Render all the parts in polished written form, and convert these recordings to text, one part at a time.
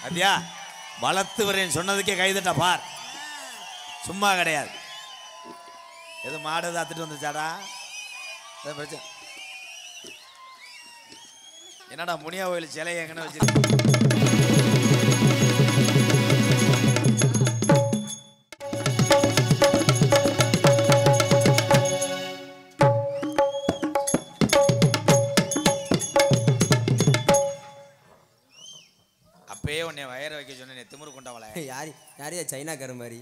அப்படியா வளர்த்து வரேன் சொன்னதுக்கே கைதட்ட பார். சும்மா கிடையாது. எது மாடு தாத்துட்டு வந்துச்சாடா? பிரச்சனை என்னடா முனியா கோயில் சிலையை எங்கன்னு வச்சிருக்க? அப்பயே உன்னை வயர வைக்க சொன்னேன். திமிரு கொண்டவளை. யாரையா சைனாக்கார மாதிரி?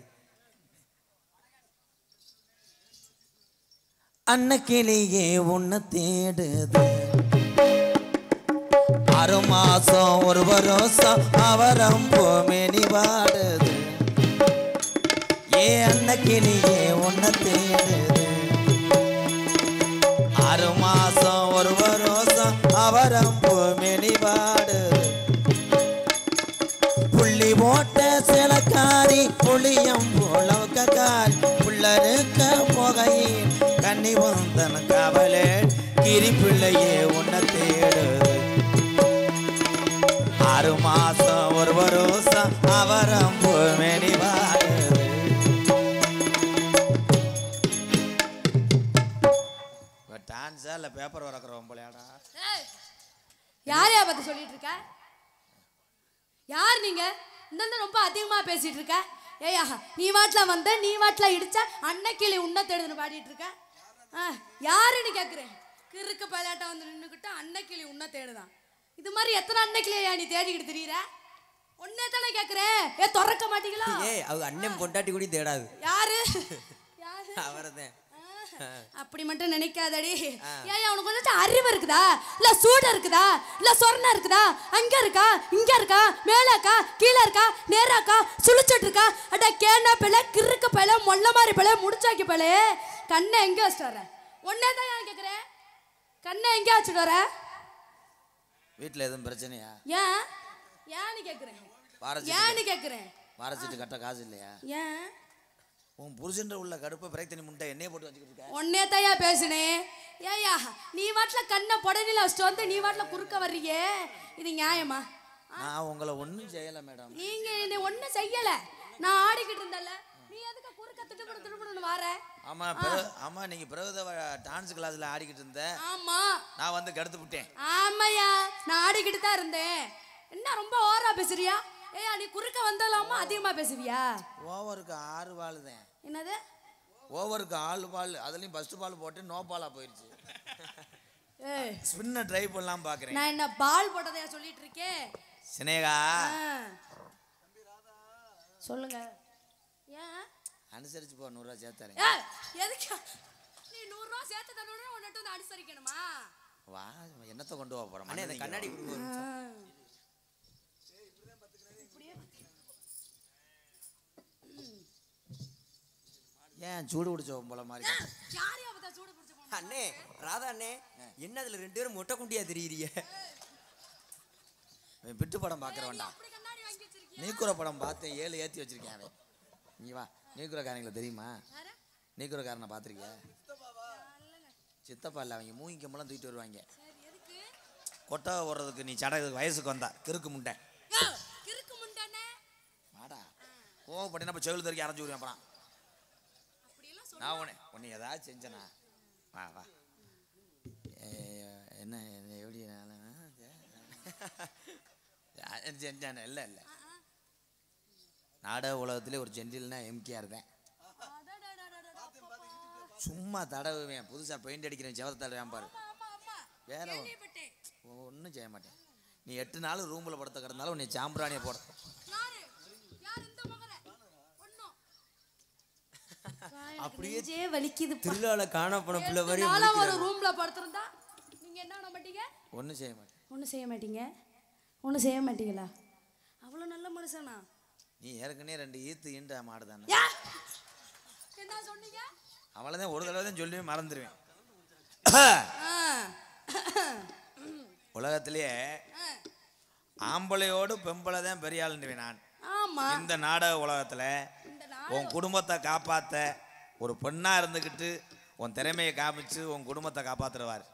அன்னக்கிளியே உன்னை தேடுது 6 மாசம் 1 வருஷம் அவரம் போமேனி வாடுது. ஏ அன்னக்கிளியே உன்னை தேடுது 6 மாசம் 1 வருஷம் அவரம் போமேனி வாடுது. புள்ளி போட்ட சிலக்காரி புளியம் போலவக்காரி புள்ளருக்க போகையின் கண்ணி வந்தன காவலே கிரி பிள்ளையே உன்னை தேடுது 6 மாசம் 1 வருஷம் அவரம் பூமேனி வாடுது. டான்ஸா இல்ல பேப்பர் வரக்கிறோம் போலையாடா? யாரையா பார்த்து சொல்லிட்டு இருக்க? யார் நீங்க? இந்த ரொம்ப அதிகமா பேசிட்டு இருக்க. ஏயா நீ வாட்ல வந்த நீ வாட்ல இடிச்சா அன்னைக்கிளி உன்னை தேடுதுன்னு பாடிட்டு இருக்க. யாருன்னு கேட்குறேன். கிறுக்கு பைலாட்டம் வந்து நின்றுக்கிட்டு அன்னைக்கிளி உன்னை தேடுதான். இது மாதிரி எத்தனை அன்னைக்கிளியா நீ தேடிக்கிட்டு திரியிற? ஒன்னே தானே கேட்குறேன். ஏ திறக்க மாட்டீங்களா? அவங்க அண்ணன் பொண்டாட்டி கூட தேடாது. யாரு? அவரதான். அப்படி மட்டும் நினைக்காதடி. ஏன் அவனுக்கு கொஞ்சம் அறிவு இருக்குதா? இல்ல சூடு இருக்குதா? இல்ல சொரணை இருக்குதா? அங்க இருக்கா இங்க இருக்கா மேல இருக்கா கீழே இருக்கா நேரா இருக்கா சுழிச்சிட்டு இருக்கா? அட கேன பிள்ளை கிறுக்கு பிள்ளை மொல்ல மாதிரி பிள்ளை முடிச்சாக்கி பிள்ளை கண்ணை எங்க வச்சுட்டு வர? ஒன்னே தான் ஏன் கேட்குறேன். கண்ணை எங்க வச்சுட்டு வர? வீட்டில் எதுவும் பிரச்சனையா? ஏன் ஏன்னு கேட்குறேன். ஏன்னு கேட்குறேன். வாரச்சிட்டு கட்ட காசு இல்லையா? ஏன் உன் புருஷன்ற உள்ள கடுப்பை பிரேக் தண்ணி முட்டை எண்ணெயை போட்டு வச்சுக்கிட்டு இருக்க? ஒன்னே தாயா பேசுனேன். ஏயா நீ வாட்டில கண்ணை புடனில வச்சுட்டு வந்து நீ வாட்டில குறுக்க வர்றீங்க. இது நியாயமா? நான் உங்களை ஒன்றும் செய்யலை மேடம். நீங்க என்ன ஒன்றும் செய்யல. நான் ஆடிக்கிட்டு இருந்தல. நீ எதுக்கு குறுக்க திட்டுப்படு வார? ஆமா ஆமா நீங்க பிரகத டான்ஸ் கிளாஸ்ல ஆடிக்கிட்டு இருந்த. ஆமா நான் வந்து கடுத்து விட்டேன். ஆமாயா நான் ஆடிக்கிட்டு தான் இருந்தேன். என்ன ரொம்ப ஓவரா பேசுறியா? ஏயா நீ குறுக்க வந்தலாமா அதிகமா பேசுவியா? ஓவருக்கு 6 பால் தான். என்னது ஓவருக்கு 4 பால்? அதுலயும் ஃபர்ஸ்ட் பால் போட்டு நோ பாலா போயிருச்சு. ஏய் ஸ்பின்ன ட்ரை பண்ணலாம் பாக்குறேன். நான் என்ன பால் போட்டதையா சொல்லிட்டு இருக்கேன். சினேகா சொல்லுங்க. ஏன் அனுசரிச்சு போ. 100 ரூபா சேர்த்தாரேன். எதுக்கு நீ 100 ரூபா சேர்த்து தரணும்? உன்னிட்ட வந்து அனுசரிக்கணுமா? வா என்னத்தை கொண்டு வர போறோம்? அந்த கண்ணாடி ஏன் சூடு பிடிச்ச போல மாதிரி? அண்ணே ராதா அண்ணே என்ன அதுல 2 பேரும் மொட்டை குண்டியா தெரியுறீங்க? பிட்டு படம் பாக்குற வேண்டாம். நீக்குற படம் பார்த்து 7 ஏத்தி வச்சிருக்கேன் அவன். நீ வா. நீக்குறக்காரங்களை தெரியுமா? நீக்குறக்காரனை பார்த்துருக்கிய? சித்தப்பா இல்லை, அவங்க மூங்கிக்கம்பெல்லாம் தூக்கிட்டு வருவாங்க கொட்டை ஓடுறதுக்கு. நீ சடகு வயசுக்கு வந்தா கிறுக்கு முண்டை வாடா. கோவப்பட்டேன்னா இப்போ செவில் தறிக்க அரைஞ்சு விடுவேன். அப்புறம் நான் உன்னை ஏதாவது செஞ்சனா? வா வா. என்ன எப்படி செஞ்சானே? இல்லை இல்லை நாடக உலகத்திலே ஒரு ஜென்டில்னா எம்கேஆர் தான். சும்மா தடவுவேன். புதுசாக பெயிண்ட் அடிக்கிறேன். செவத்தை தடவேன் பாரு. வேற ஒன்றும் செய்ய மாட்டேன். நீ 8 நாள் ரூமில் படுத்த கிடந்தாலும் உன்னை சாம்பிராணியை போட. அப்படியே வலிக்குது. திருவிழால காண போன பிள்ளை வரை ஒரு ரூம்ல படுத்திருந்தா நீங்க என்ன பண்ண மாட்டீங்க? ஒன்றும் செய்ய மாட்டேன். ஒன்றும் செய்ய மாட்டீங்க? ஒன்றும் செய்ய மாட்டீங்களா? அவ்வளோ நல்ல மனுஷனா? நீ ஏற்கனவே 2 ஈத்து ஈண்ட மாடு தானே. என்ன சொன்னீங்க? அவ்வளோதான். ஒரு தடவை தான் சொல்லி மறந்துடுவேன். உலகத்திலேயே ஆம்பளையோடு பெம்பளை தான் பெரிய ஆளுண்டுவேன் நான். இந்த நாடக உலகத்துல உன் குடும்பத்தை காப்பாத்த ஒரு பெண்ணா இருந்துகிட்டு உன் திறமையை காமிச்சு உன் குடும்பத்தை காப்பாத்துறவார்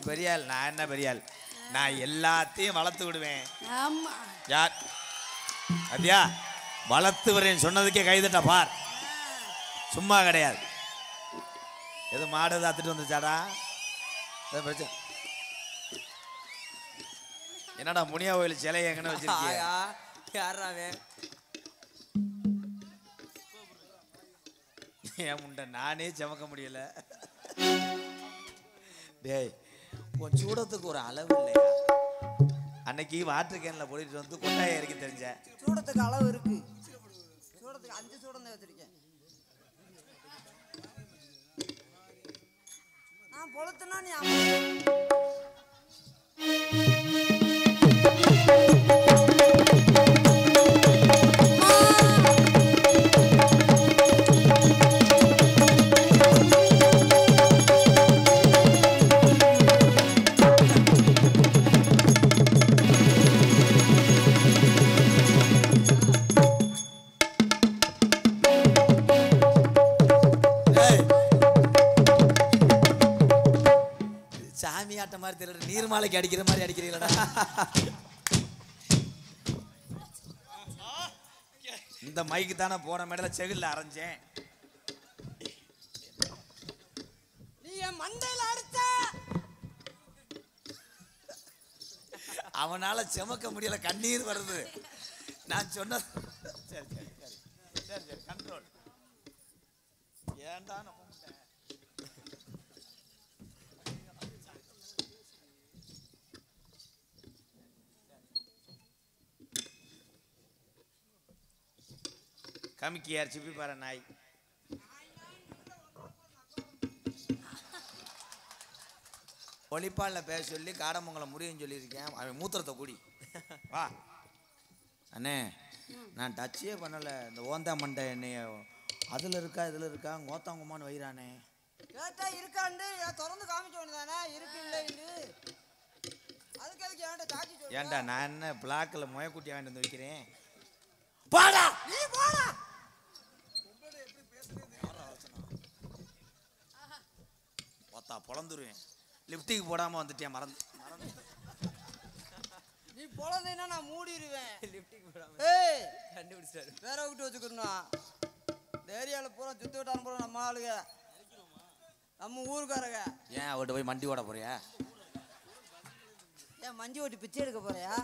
பெரிய ஆள். நான் என்ன பெரிய ஆள்? நான் எல்லாத்தையும் வளர்த்து விடுவேன். ஆமா யார் அப்படியா வளர்த்து வரேன் சொன்னதுக்கே கைதட்ட பார். சும்மா கிடையாது. எது மாடு தாத்துட்டு வந்துச்சாடா? பிரச்சனை என்னடா முனியா கோயில் சிலையை எங்கன்னு வச்சிருக்கீங்க? யாராவே ஏன் முண்டை நானே சமக்க முடியல. டேய் உன் சூடத்துக்கு ஒரு அளவு இல்லையா? அன்னைக்கு வாட்டர் கேன்ல போயிட்டு வந்து கொட்டாயை இறக்கி தெரிஞ்ச. சூடத்துக்கு அளவு இருக்கு. சூடத்துக்கு 5 சூடம் தான் வச்சிருக்கேன். நான் பொழுத்துனா நீ சாமியாட்ட மாதிரி தெரியல, நீர்மாலைக்கு அடிக்கிற மாதிரி அடிக்கிறீங்களா? இந்த மைக்கு தானே போன மேடல செகில்ல அரைஞ்சேன். நீ என் மண்டையில அடிச்ச. அவனால செமக்க முடியல, கண்ணீர் வருது. நான் சொன்ன சரி சரி சரி சரி சரி கண்ட்ரோல். ஏன்டா நான் கமிக்கியார் சிப்பி பாரு நாய். ஒளிப்பாலில் பேச சொல்லி காடமங்கலம் முறியன்னு சொல்லியிருக்கேன். அவன் மூத்திரத்தை கூடி வா அண்ணே. நான் டச்சே பண்ணலை. இந்த ஓந்தா மண்டை என்னைய அதில் இருக்கா இதில் இருக்கா கோத்தாங்குமான்னு வைறானே. கேட்டா இருக்காண்டு திறந்து காமிக்க வேண்டியதானே. இருக்கு இல்லை இல்லை அதுக்கு அதுக்கு ஏன்டா சாட்சி சொல்ற? ஏன்டா நான் என்ன பிளாக்கில் முயக்குட்டி வாங்கிட்டு வந்து வைக்கிறேன். பாடா நீ போடா. பார்த்தா பொழந்துருவேன். லிப்டிக்கு போடாமல் வந்துட்டேன். மறந்து நீ பொழந்தேன்னா நான் மூடிடுவேன். லிப்டிக் போடாம ஏய் கண்டுபிடிச்சாரு. வேற விட்டு வச்சுக்கணும். இந்த ஏரியாவில் பூரா சுத்து விட்டான் போல நம்ம ஆளுங்க, நம்ம ஊருக்காரங்க. ஏன் அவர்கிட்ட போய் மண்டி ஓட போறியா? ஏன் மஞ்சி ஓட்டி பிச்சை எடுக்க போறியா?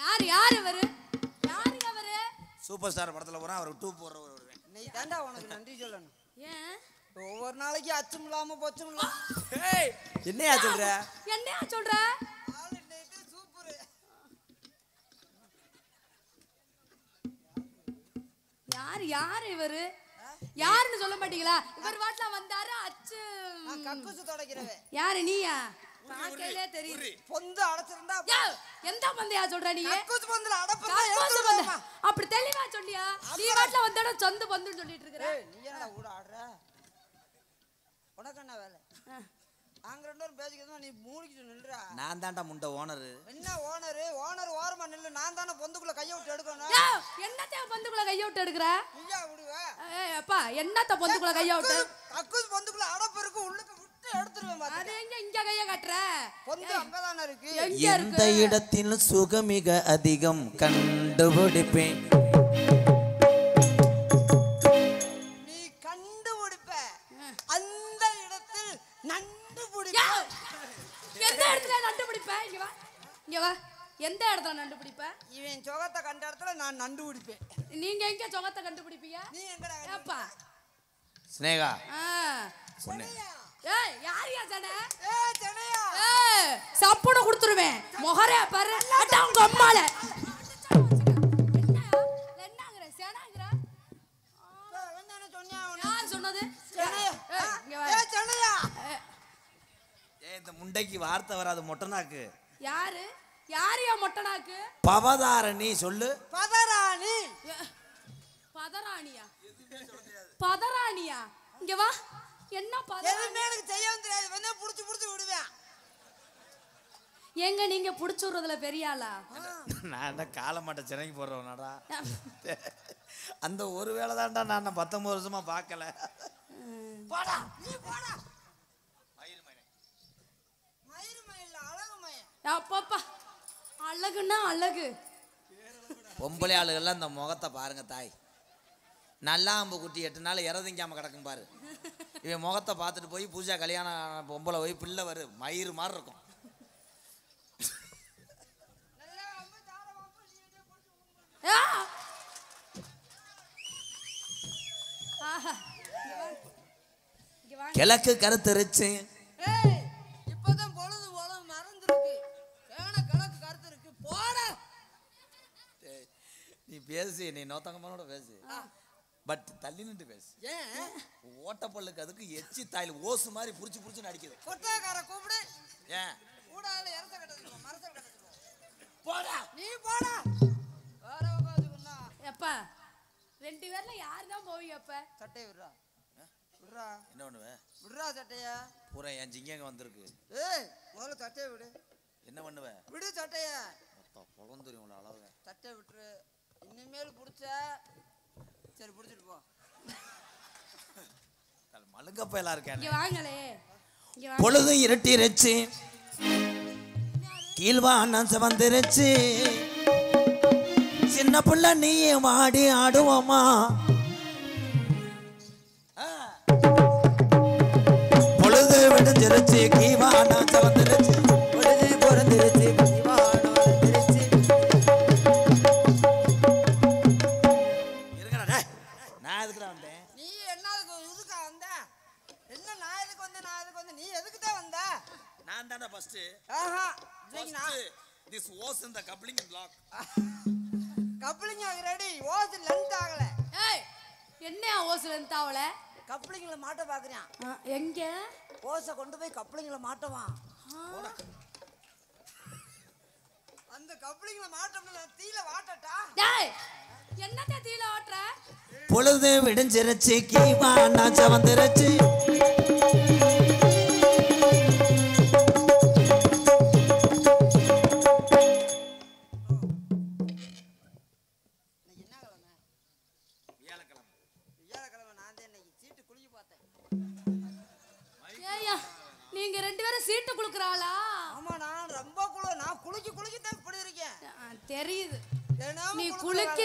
யார் யார் இவரு? யாரு அவரு? சூப்பர் ஸ்டார் படத்தில் போகிறேன். அவருக்கு 2 போடுறவர் வருவேன். நீ தாண்டா உனக்கு நன்றி சொல்லணும். ஏன் ஒவ்வொரு நாளைக்கு அச்சும் இல்லாம போச்சும் இல்லாம. ஏய் என்னையா சொல்ற? என்னையா சொல்ற? ஆளு இன்னைக்கு சூப்பர். யார் யார் இவரு? யாருன்னு சொல்ல மாட்டீங்களா? இவர் வாட்ல வந்தாரு அச்சு. நான் கக்கூசு தொடக்கிறவே. யாரு நீயா? பாக்கையிலே தெரியுது. பொந்து அடைச்சிருந்தா எந்த பந்தையா சொல்ற நீ? கக்கூசு பொந்துல கக்கூசு பந்து. அடப்பா. அப்படி தெளிவா சொல்லியா? நீ வாட்ல வந்தாட சொந்த பந்துன்னு சொல்லிட்டு இருக்கற. ஏய் நீ என்னடா ஊட ஆடுற? உனக்கு என்ன வேலை? நாங்க ரெண்டு பேரும் பேசிக்கிறோம், நீ மூடிக்கிட்டு நில்றா. நான் தான்டா முண்டை ஓனரு. என்ன ஓனரு? ஓனர் ஓரமா நில்லு. நான் தானே பொந்துக்குள்ள கையை விட்டு எடுக்கணும். என்னத்த பொந்துக்குள்ள கைய விட்டு எடுக்கற? நீயா விடுவ? ஏய் அப்பா என்னத்த பொந்துக்குள்ள கைய விட்டு? கக்கூசு பொந்துக்குள்ள அடப்பு இருக்கு, உள்ளுக்கு விட்டு எடுத்துருவேன் பாத்து. அது எங்க இங்க கைய கட்டற? பொந்து அங்கதானே இருக்கு. எங்க எந்த இருக்கு? இடத்தில் சுகமிக அதிகம் கண்டுபிடிப்பேன். நீ கண்டுபிடிப்ப. அந்த இடத்தில் நண்டு பிடிப்ப. எந்த இடத்துல நண்டு பிடிப்ப? இங்க வா. இங்க வா. எந்த இடத்துல நண்டு பிடிப்ப? இவன் சொகத்தை கண்ட இடத்துல நான் நண்டு பிடிப்பேன். நீங்க எங்க சொகத்தை கண்டுபிடிப்பீங்க? நீ எங்கடா? ஏப்பா. ஸ்னேகா சொன்ன. ஏய் யாரியா சனே? ஏய் சென்னையா. ஏய் சப்புன குடுத்துருவேன். மொகரே பாரு. அட உங்க அம்மால. என்னங்கற சேனாங்கற? வந்தானே சொன்னியா? யார் சொன்னது? சென்னையா. இங்க வா. ஏய் சென்னையா. ஏய் இந்த முண்டைக்கு வார்த்தை வராது மொட்டனாக்கு. யாரு? யாரியா மொட்டனாக்கு? பவதாரணி சொல்லு. பதராணி. பதராணியா? பதராணியா? இங்க வா. என்ன பதராணி? எதுமே எனக்கு செய்யவும் தெரியாது. வந்து புடிச்சு புடிச்சு விடுவேன். எங்க நீங்க புடிச்சு விடுறதுல பெரிய ஆளா? நான் என்ன காலமாட்ட சென்னைக்கு போடுறவனாடா? அந்த ஒரு வேளை தான்டா நான் 19 வருஷமா பார்க்கல. போடா நீ போடா. மயிறு மயில் அழகு மயில். அப்பப்பா அழகுன்னா அழகு. பொம்பளை ஆளுகள்லாம் இந்த முகத்தை பாருங்க தாய். நல்லா அம்பு குட்டி 8 நாள் இறதிங்காம கிடக்கும் பாரு. இவன் முகத்தை பார்த்துட்டு போய் பூஜா கல்யாணம் பொம்பளை போய் பிள்ளை வரு மயிறு மாதிரி இருக்கும். கிழக்கு கருத்துருச்சு. இப்பதான் பொழுது மறந்துருக்கு. கிழக்கு கருத்து இருக்கு போட. நீ பேசு, நீ நோத்தங்கம்மானோட பேசு. பட் தள்ளி நின்று பேசு. ஏன் ஓட்டப்பல்லுக்கு அதுக்கு எச்சி தாயில் ஓசு மாதிரி புடிச்சு புடிச்சு நடிக்குது. கொட்டாக்கார கூப்பிடு. ஏன் கூடால இறச்ச கட்டதுக்கு மரசல் கட்டதுக்கு போடா நீ போடா. வேற உட்காந்துக்குன்னா எப்பா 2 பேர்ல யார் தான் போவீங்க? அப்ப சட்டையை விடுறா விடுறா. என்ன பண்ணுவ? விடுறா சட்டைய. பூரா என் ஜிங்கங்க வந்திருக்கு. ஏய் முதல்ல சட்டையை விடு. என்ன பண்ணுவ? விடு சட்டைய. பொழந்துரும் உள்ள அளவு. சட்டையை விட்டுரு. இனிமேல் பிடிச்ச சரி பிடிச்சிட்டு போ. மழுங்கப்ப எல்லாம் இருக்கேன். இங்க வாங்களே. பொழுது இருட்டிருச்சு, கீழ்வானம் வந்துருச்சு. சின்ன புள்ள நீயே மாடி ஆடுவோமா? பொழுது விடுஞ்சிருச்சு, கீழ்வானம் வந்துருச்சு. பொழுது பிறந்திருச்சு கீழ்வானம் வந்துருச்சு. நான் எதுக்குடா வந்தேன்? நீ என்னதுக்கு இதுக்கா வந்த? என்ன நான் எதுக்கு வந்து நீ எதுக்கு தான் வந்த? நான் தான்டா ஃபர்ஸ்ட். ஆஹா நான் this was in the coupling and lock. Coupling ready. Hose length ஆகல. ஏய் என்ன ஓசுல தாவல? கப்ளிங்ல மாட்ட பாக்குறான். எங்க ஓஸை கொண்டு போய் கப்ளிங்ல மாட்டவான். அந்த கப்ளிங்ல மாட்டோம்ல தீல வாட்டட்டா. டேய் என்னத்த தீல ஓட்ற? பொழுது விடுஞ்சிருச்சு, கீழ்வானம் வந்துருச்சு. நீங்க 2 பேரும் சீட்டு குளுக்குறாளா? ஆமா நான் ரொம்ப நான் குளிக்கி தான் இப்படி இருக்கேன். தெரியுது. நீ குளிக்கி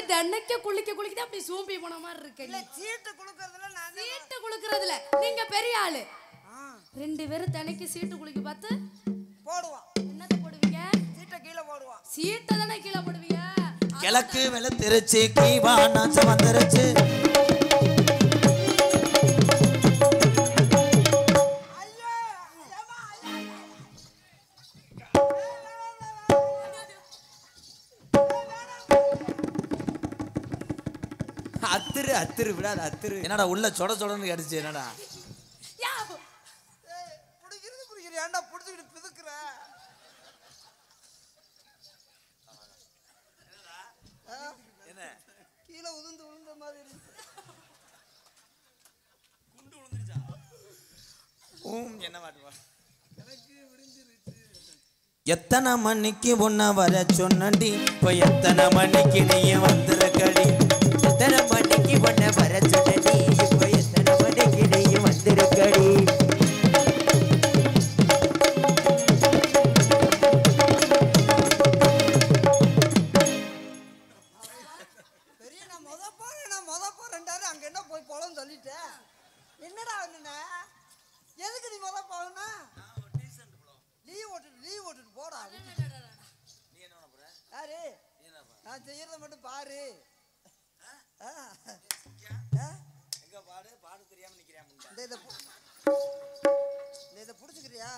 குளிக்க தான் அப்படி சூம்பி போன மாதிரி இருக்க. இல்ல சீட்டு குளுக்குறதுல நான் சீட்டு குளுக்குறதுல நீங்க பெரிய ஆளு. 2 பேரும் தனக்கு சீட்டு குளிக்க பார்த்து போடுவான். என்னத்த போடுவீங்க? சீட்டை கீழே போடுவான். சீட்டை தானே கீழே போடுவீங்க. கிழக்கு வெளுத்திருச்சு, கீழ்வானம் வந்துருச்சு. அத்துரு விடாத அத்துரு. என்னடா உள்ள சொட சொடன்னு அடிச்சு? என்னடா புடிக்கிறது ஏன்டா புடிச்சுக்கிட்டு பிதுக்குற? என்ன கீழே விழுந்த மாதிரி குண்டு விழுந்துருச்சா? என்ன மாட்டுவா? எத்தனை மணிக்கு உன்ன வர சொன்னடி, இப்போ எத்தனை மணிக்கு நீ வந்திருக்கடி? எத்தனை மணிக்கு உன்ன வர சொன்னடி, இப்போ எத்தனை மணிக்கு நீ வந்திருக்கடி? பெரிய நான் முத போறேன்டாரு. அங்க என்ன போய் குளம் சொல்லிட்டேன். என்னடா என்ன எதுக்கு நீ முத போகணும்? லீவ் ஓட்டுட்டு போடா. நீ என்ன பண்ண போற? யாரு நான் செய்யறத மட்டும் பாரு. எங்க பாடு தெரியாம நிக்கிறியா? இதை புடிச்சுக்கிறியா?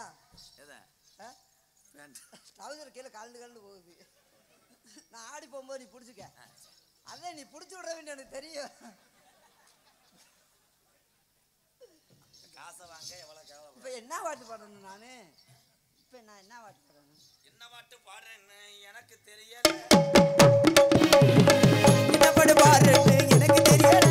டவுசர் கீழே கலந்து போகுது. நான் ஆடி போகும்போது நீ புடிச்சுக்க. அதான் நீ புடிச்சு விட வேண்டிய எனக்கு தெரியும். காசை வாங்க எவ்வளவு கேவலம். இப்ப என்ன பாட்டு பாடணும் நானு? இப்ப நான் என்ன பாட்டு பாடணும்? என்ன பாட்டு பாடுறேன்னு எனக்கு தெரியல. என்ன பாட்டு பாடுறேன்னு எனக்கு தெரியல.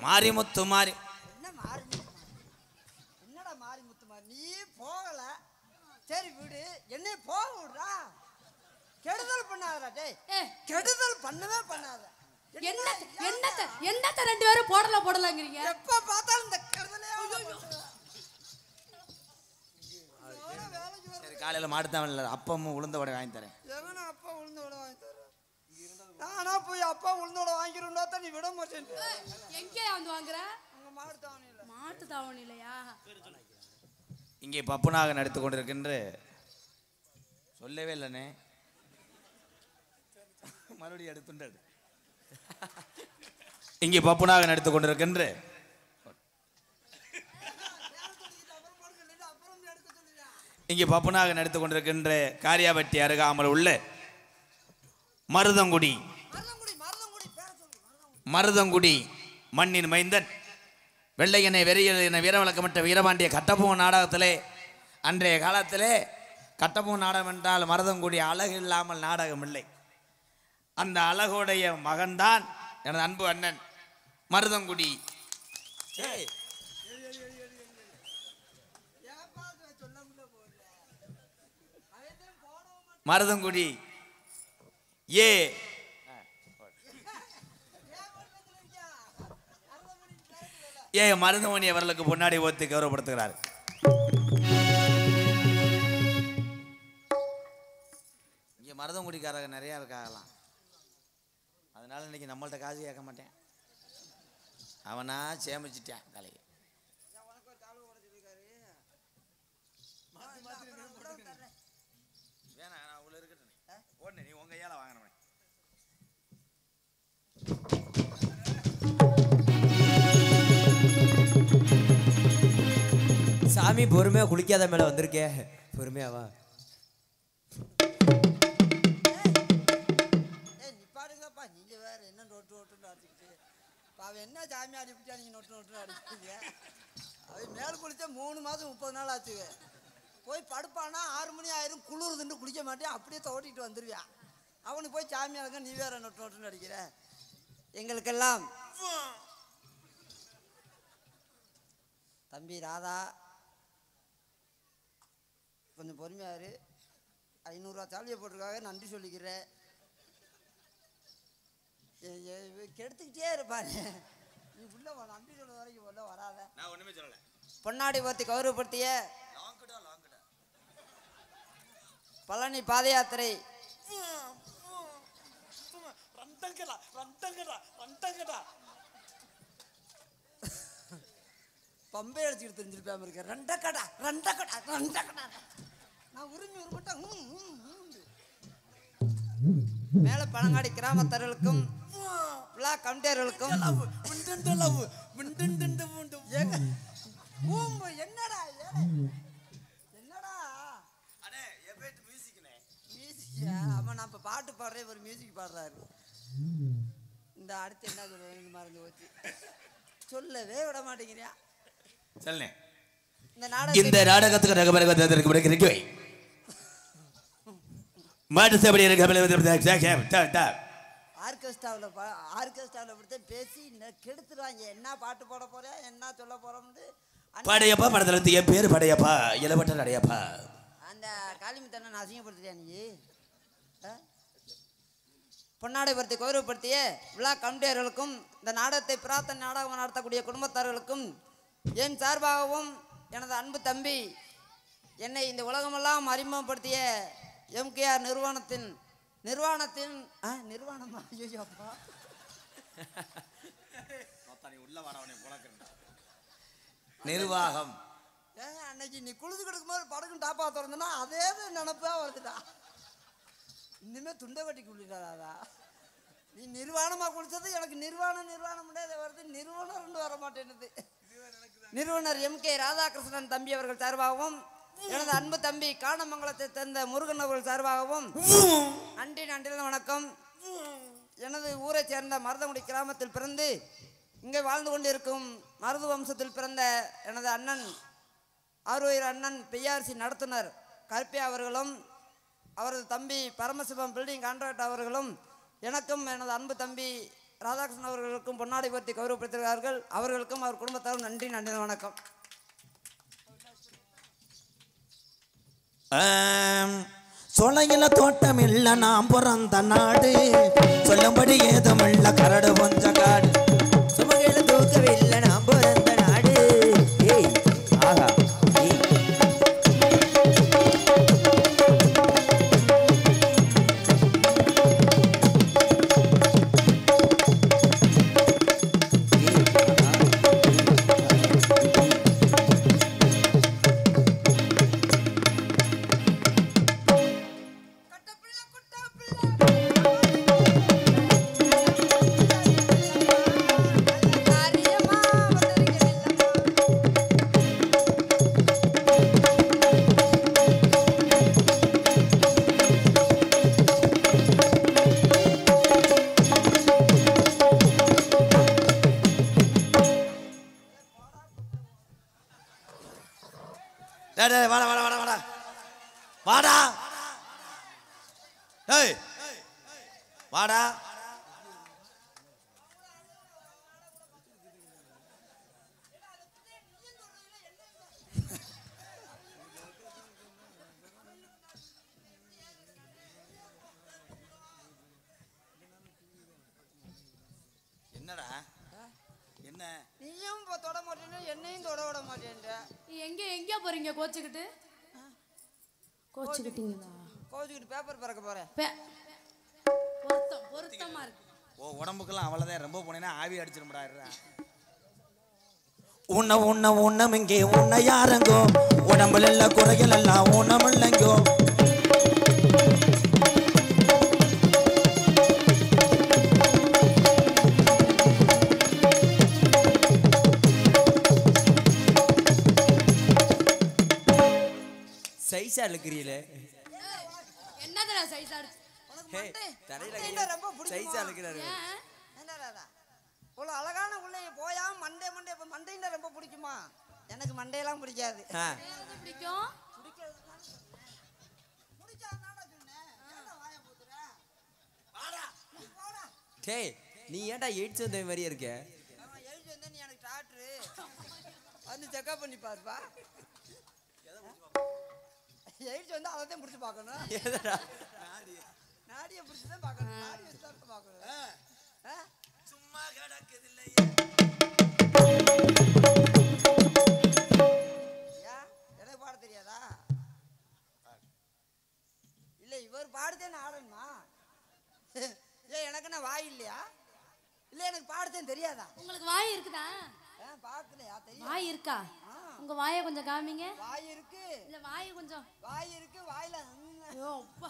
மாரிமுத்து மாறி. என்ன என்னடா மாரிமுத்து மாறி? நீ போகல சரி விடு. என்னை போக விடுறா. கெடுதல் பண்ணாதடா டேய். கெடுதல் பண்ணவே பண்ணாத. என்னத்த ரெண்டு பேரும் போடலாங்கிறீங்க? எப்ப பார்த்தாலும் இந்த கருதலே. சரி காலையில மாட்டுத்தான் இல்லை அப்பமும் உளுந்த வடை வாங்கி தரேன். எவனா அப்பா உளுந்த வடை வாங்கி தரேன்? நானா போய் அப்பா உளுந்த வடை வாங்கிருந்தா தான் நீ விட மாட்டேன். எங்கே வந்து வாங்குற? அங்க மாட்டு மாட்டு தாவணி இல்லையா? இங்கே பப்புனாக நடித்து கொண்டிருக்கின்ற சொல்லவே இல்லைண்ணே, மறுபடியும் எடுத்துட்டாடு. இங்கே பப்புனாக நடித்து கொண்டிருக்கின்ற இங்கே பப்புனாக நடித்து கொண்டிருக்கின்ற காரியாபட்டி அருகாமல் உள்ள மருதங்குடி மருதங்குடி மண்ணின் மைந்தன் வெள்ளையனை வெறியல் என வீரவழக்கமற்ற வீரபாண்டிய கட்டபொம்மன் நாடகத்திலே அன்றைய காலத்திலே கட்டபொம்மன் நாடகம் என்றால் மருதங்குடி அழகு இல்லாமல் நாடகம் இல்லை. அந்த அழகுடைய மகன்தான் எனது அன்பு அண்ணன் மருதங்குடி. மருதங்குடி மருதமணி அவர்களுக்கு பொன்னாடி ஓத்து கௌரவப்படுத்துகிறார். இங்கே மருதங்குடிக்காரங்க நிறையா இருக்காங்களாம். அதனால இன்னைக்கு நம்மள்ட்ட காசு கேட்க மாட்டேன், அவனா சேமிச்சிட்டேன் கலையை. வேணா அவ்வளோ இருக்கட்டும், ஓடனே நீ உங்க கையால வாங்கினவன். சாமி பொறுமையா குளிக்காத மேல வந்திருக்கே, பொறுமையாவா? நிப்பாடுங்கப்பா, நீங்க வேற என்ன நோட்டு நோட்டுன்னு அடிச்சுக்கிட்டு. அவன் என்ன சாமி அடிப்பிட்டா நீங்க நோட்டு நோட்டுன்னு அடிச்சுட்டீங்க. அவன் மேல் குளிச்சா 3 மாதம் 30 நாள் ஆச்சுங்க. போய் படுப்பானா 6 மணி ஆயிரும், குளிருதுன்னு குளிக்க மாட்டேன், அப்படியே தோட்டிட்டு வந்துருவியான். அவனுக்கு போய் சாமி அழங்க நீ வேற நோட்டு நோட்டுன்னு அடிக்கிற. எங்களுக்கெல்லாம் தம்பி ராதா கொஞ்சம் பொறுமையாரு. 500 ரூபா சாலியை போட்டிருக்காங்க, நன்றி சொல்லிக்கிறேன். கெடுத்துக்கிட்டே இருப்பாரு. நீ உள்ள நன்றி சொல்ற வரைக்கும் உள்ள வராத. நான் ஒண்ணுமே சொல்லல. பொன்னாடி பத்தி கௌரவப்படுத்திய பழனி பாத யாத்திரை பம்பை அடிச்சுட்டு தெரிஞ்சிருப்பாம இருக்க. ரெண்டக்கடா ரெண்டக்கடா ரெண்டக்கடா நான் உரிமைட்டேன். மேல பழங்காடி கிராமத்தர்களுக்கும் விழா கமிட்டியர்களுக்கும் என்னடா என்னடா ஆமா நான் இப்ப பாட்டு பாடுறேன், ஒரு மியூசிக் பாடுறாரு. இந்த அடுத்து என்ன சொல்லுவேன் மறந்து போச்சு, சொல்லவே விட மாட்டேங்கிறியா. சொல்லுங்க. இந்த நாடகத்துக்கு ஆர்கெஸ்ட்ராவில் கொடுத்து பேசி கெடுத்துருவாங்க. என்ன பாட்டு போட போறேன், என்ன சொல்ல போறோம்னு. படையப்பா படத்துல என் பேரு படையப்பா, இளவட்ட நடையப்பா. அந்த காளிமுத்தண்ணன் அசிங்கப்படுத்தியா நீ? பொன்னாடைபுரத்தை கௌரவப்படுத்திய விழா கமிட்டியர்களுக்கும் இந்த நாடகத்தை பிரார்த்தனை நாடகம் நடத்தக்கூடிய குடும்பத்தார்களுக்கும் என் சார்பாகவும் எனது அன்பு தம்பி என்னை இந்த உலகமெல்லாம் அறிமுகப்படுத்திய எம்கேஆர் நிறுவனத்தின் நிர்வாணமா ஐயோப்பா நிர்வாகம். அன்னைக்கு நீ குளிச்சு கிடக்கும்போது படக்கும் டாப்பா திறந்தனா அதே நினப்பா வருதுடா. இனிமே துண்டை கட்டி குளிக்கிறாரா? நீ நிர்வாணமா குளிச்சது எனக்கு நிர்வாணம் வருது, நிறுவனர் வர மாட்டேன்னுது. நிறுவனர் எம்கே ராதாகிருஷ்ணன் தம்பி அவர்கள் சார்பாகவும் எனது அன்பு தம்பி காணமங்கலத்தை தந்த முருகன் அவர்கள் சார்பாகவும் நன்றி வணக்கம். எனது ஊரை சேர்ந்த மருதங்குடி கிராமத்தில் பிறந்து இங்கே வாழ்ந்து கொண்டிருக்கும் மருது வம்சத்தில் பிறந்த எனது அண்ணன் ஆர்வயர் அண்ணன் பிஆர்சி நடத்துனர் கருப்பியா அவர்களும் அவரது தம்பி பரமசிவம் பில்டிங் கான்ட்ராக்ட் அவர்களும் எனக்கும் எனது அன்பு தம்பி ராதாகிருஷ்ணன் அவர்களுக்கும் பொன்னாடை பற்றி கௌரவப்படுத்துகிறார்கள். அவர்களுக்கும் அவர் குடும்பத்தாரும் நன்றி வணக்கம். சோலையில தோட்டம் இல்ல நான் பிறந்த நாடு சொல்லும்படி ஏதும் இல்ல கரடு கொஞ்ச காடு சுமகையில தூக்கவில்லை நான் பிறந்த நாடு. ஏய் ஆஹா ஏய். காரியமா வந்திருக்கிறேன். டேய் டேய் வாடா வாடா வாடா வாடா வாடா டேய் வாடா என்னடா என்ன நீயும் இப்போ தொட மாட்டேன்னு என்னையும் தொட விட மாட்டேன்ற. எங்க போறீங்க கோச்சுக்கிட்டு? கோச்சுக்கிட்டீங்களா? கோச்சுக்கிட்டு பேப்பர் பறக்க போறேன். பொருத்தமா இருக்கு. ஓ உடம்புக்கெல்லாம் அவ்வளோதான் ரொம்ப போனேன்னா ஆவி அடிச்சிருமுடா உன்ன உன்ன உன்னம் இங்கே உன்னை யாருங்கோ உடம்புல எல்லாம் குறைகள் எல்லாம் உணம் இல்லைங்கோ சைஸா இழுக்கிறீங்களே. என்னதுடா சைஸா இருக்கு? உனக்கு ஹே, மண்டை தரையில மண்டைன்னா ரொம்ப சைஸா பிடிக்குமா? இழுக்கிறாரு. ஏன்? என்ன ராதா? இவ்வளோ அழகான உள்ளே போயா மண்டை மண்டை இப்போ மண்டைன்னா ரொம்ப பிடிக்குமா? எனக்கு மண்டையெல்லாம் பிடிக்காது. ஆ. எது பிடிக்கும்? டேய் நீ ஏன்டா எய்ட்ஸ் வந்த மாதிரியே இருக்க? அவன் எழுதி வந்தா நீ எனக்கு டாக்டரு வந்து செக்அப் பண்ணி பாருப்பா. எழுதி வந்து அதை தான் பிடிச்சி பார்க்கணும். எதடா? நாடியை பிடிச்சி தான் பார்க்கணும். நாடி வச்சு தான் பார்க்கணும். சும்மா கிடக்குது ஏன் எனக்கு பாட தெரியாதா? இல்லை இவர் பாடுதேன்னு ஆடணுமா? ஏன் எனக்கு என்ன வாய் இல்லையா? இல்லை எனக்கு பாடுதேன்னு தெரியாதா? உங்களுக்கு வாய் இருக்குதா? பார்க்கலையா? தெரியும். வாய் இருக்கா? உங்க வாயை கொஞ்சம் காமிங்க. வாய் இருக்கு. இல்ல வாயை கொஞ்சம். வாய் இருக்கு. வாயில ஐயோ அப்பா.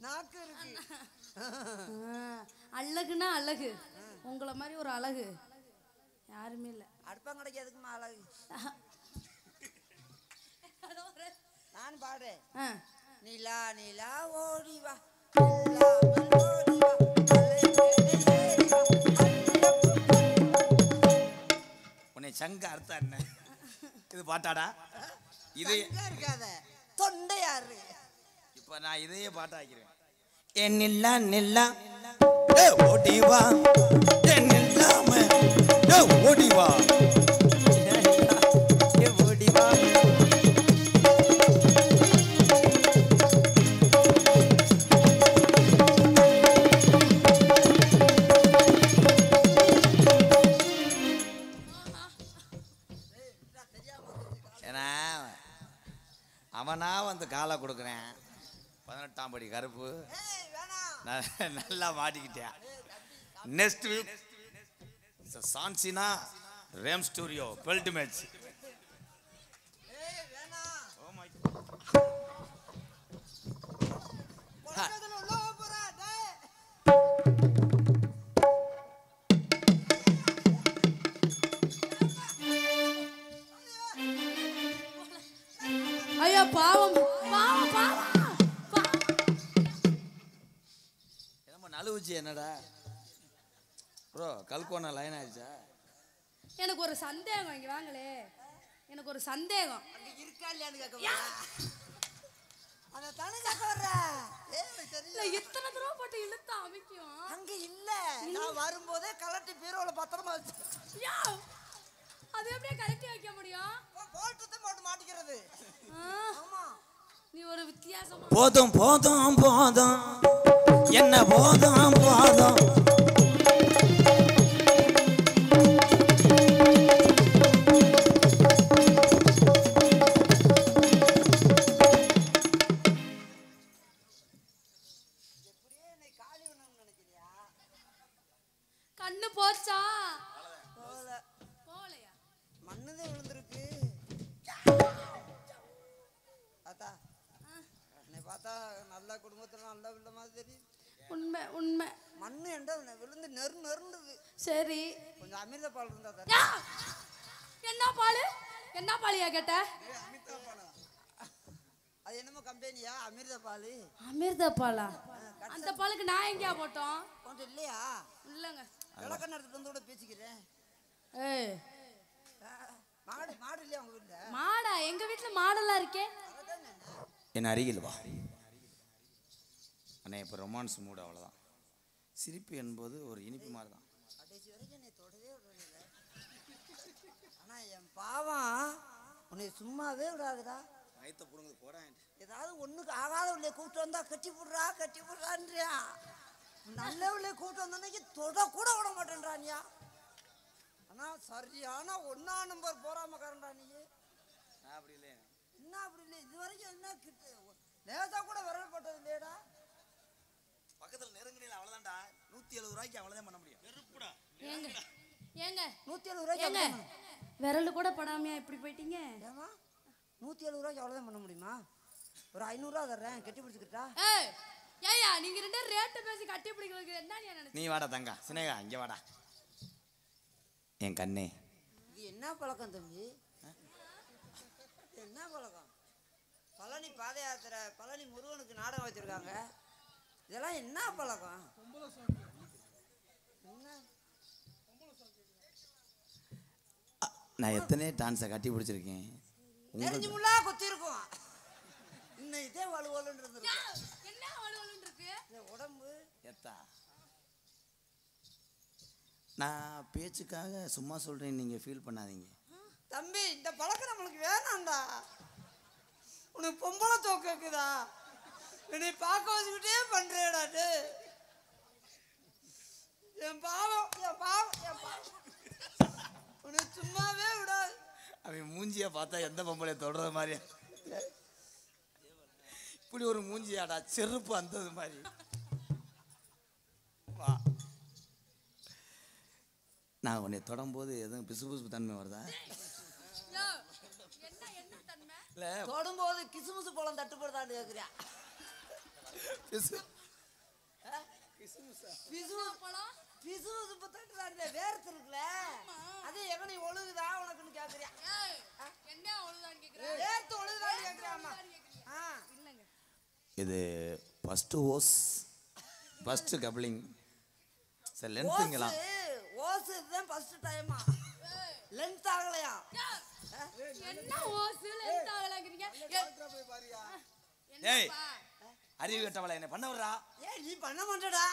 நாக்கு இருக்கு. அழகுனா அழகு. உங்களை மாதிரி ஒரு அழகு யாருமே இல்ல. அடுப்பாங்கடைக்கு எதுக்குமா அழகு? நான் பாடுறேன். நிலா நிலா ஓடி வா நில்லாமல் ஓடி வா, அலை மேலே ஏறி வா, உன்னை சங்க அர்த்தம் என்ன இது பாட்டாடா இது சங்கா இருக்காத தொண்டை யாரு? இப்ப நான் இதையே பாட்டாக்கிறேன் என் நில்லா நில்லா ஏ ஓடி வா என் நில்லாம ஏ ஓடி வா ஏ ஓடி வா. ஏன்னா அவனா வந்து காலை கொடுக்குறேன் 18ஆம் படி கருப்பு ஏய் வேணாம். நல்லா மாட்டிக்கிட்டேன் நெக்ஸ்ட் வீக் சான்சினா ரேம் ஸ்டூடியோ பெல்ட் மேட்ச் ஏய் வேணாம். ஓ மை பக்கத்துல உள்ள போறா டேய். ஐயோ பாவம் பாவம் பாவம் பாவம். என்னம்மா நழுவுச்சு என்னடா ப்ரோ கல்கோனா லைன் ஆயிடுச்சா எனக்கு ஒரு சந்தேகம். இங்க வாங்களே, எனக்கு ஒரு சந்தேகம். அங்க இருக்கா இல்லையான்னு கேட்க போறா. அத தானே கேட்க வர்ற. ஏய் இல்ல தெரியல. எத்தனை தடவை போட்டு இழுத்து அமைக்கும். அங்க இல்ல. நான் வரும்போதே கலட்டி பீரோல பத்திரமா வச்சு ஐயா, அது எப்படியே கழட்டி வைக்க முடியும்? போல்ட்டு போட்டு மாட்டிக்கிறது. ஆ, ஆமா. நீ ஒரு வித்தியாசமா போதும் போதும் போதும் என்ன போதும் போதும். கண்ணு போச்சா? போகல, போகலையா? மண்ணுதான் விழுந்திருக்கு. பார்த்தா என்னை பார்த்தா நல்ல குடும்பத்துல நல்ல பிள்ளை மாதிரி தெரியுது. உண்மை உண்மை. மண்ணு என்ற விழுந்து நெருண்டுது. சரி, கொஞ்சம் அமிர்த பால் இருந்தா தரேன். யா! என்ன பாலு? என்ன பாலியா கேட்ட? அது என்னமோ கம்பெனியா அமிர்த பால்? அமிர்த பாலா? அந்த பாலுக்கு நான் எங்கேயா போட்டோம்? கொஞ்சம் இல்லையா? இல்லைங்க. விளக்கண்ண எடுத்துட்டு வந்து கூட பேசிக்கிறேன். ஏய், மாடு மாடு இல்லையா உங்க வீட்டுல? மாடா? எங்க வீட்டுல மாடெல்லாம் இருக்கே. என் அருகில் வா அண்ணே. இப்போ ரொமான்ஸ் மூடு, அவ்வளோதான். சிரிப்பு என்பது ஒரு இனிப்பு மாதிரி தான். கடைசி வரைக்கும் என்னை தொடவே விடுறதில்ல. ஆனா என் பாவம் உன்னை சும்மாவே விடாதுடா. வயிற்ற பிடுங்குது போட. ஏதாவது ஒண்ணுக்கு ஆகாத உள்ளே கூப்பிட்டு வந்தா கட்டி போடுறான்றியா. நல்ல உள்ளே கூப்பிட்டு வந்தோன்னைக்கு தொட கூட விட மாட்டேன்றானியா. ஆனா சரியான 1ஆம் நம்பர் போறாமக்காரன்டா நீ. அப்படி இல்லையே. என்ன அப்படி இல்லை? இது வரைக்கும் என்ன கிட்ட லேசா கூட விரல் பட்டது இல்லையடா. பக்கத்தில் நெருங்கினில அவ்வளோதான்டா. 170 ரூபாய்க்கு அவ்வளோதான் பண்ண முடியும். நெருப்புடா. ஏங்க ஏங்க 170 ரூபாய்க்கு ஏங்க விரல் கூட படாமையா இப்படி போயிட்டீங்க? ஏமா 170 ரூபாய்க்கு அவ்வளோதான் பண்ண முடியுமா? ஒரு 500 ரூபா தர்றேன், கட்டி பிடிச்சிக்கிட்டா. ஏய், ஏய்யா, நீங்க ரெண்டு ரேட்டு பேசி கட்டி பிடிக்கிறதுக்கு என்ன நீ நினைச்சீங்க? நீ வாடா தங்கா. சினேகா இங்கே வாடா. என் கண்ணே, இது என்ன பழக்கம் தம்பி? என்ன பழக்கம்? பழனி பாத யாத்திரை, பழனி முருகனுக்கு நாடகம் வச்சிருக்காங்க. இதெல்லாம் என்ன பழக்கம்? என்ன நான் எத்தனை டான்ஸை கட்டி பிடிச்சிருக்கேன். நெறிஞ்சு முள்ளா குத்தி இருக்கும். இன்னும் இதே வலுவலுன்னு இருந்திருக்கு. என்ன வலுவலுன்னு இருக்கு? இந்த உடம்பு எத்தா நான் பேச்சுக்காக சும்மா சொல்கிறேன், நீங்கள் ஃபீல் பண்ணாதீங்க. தம்பி, இந்த பழக்கம் நம்மளுக்கு வேணாம்டா. உனக்கு பொம்பளை தோக்கு இருக்குதா? என்னை பார்க்க வச்சுக்கிட்டே பண்றேடா. என் பாவம் உனக்கு சும்மாவே விடாது. அவன் மூஞ்சியை பார்த்தா எந்த பொம்பளை தொடர்ற மாதிரி இப்படி ஒரு மூஞ்சியாடா, செருப்பு அந்தது மாதிரி. வா, நான் உன்னை தொடரும்போது எதுவும் பிசு தன்மை வருதா? யோ, என்ன தன்மை? இல்லை, தொடும்போது கிசுமுசு பழம் தட்டுப்படுதான்னு கேட்குறியா? பிசு பழம்? பிசுமுசு தட்டுதான்னு வேர்த்து இருக்குல்ல, அது எங்கனி ஒழுகுதா உனக்குன்னு கேட்குறியா? ஏய், என்ன ஒழுதான்னு கேக்குற? வேர்த்து ஒழுகுதான்னு கேட்குறியாமா? இல்லங்க. இது ஃபஸ்ட்டு ஓஸ், ஃபஸ்ட்டு கப்ளிங். சரி, லென்த்துங்களா? ஓசு இதுதான் ஃபர்ஸ்ட் டைமா. லென்த் ஆகலையா? என்ன ஓசுல என்ன ஆகலங்கறீங்க? ஏய், என்னப்பா? அறிவு கட்டவளை என்ன பண்ண வர்றா? ஏய், நீ பண்ண மாட்டடா.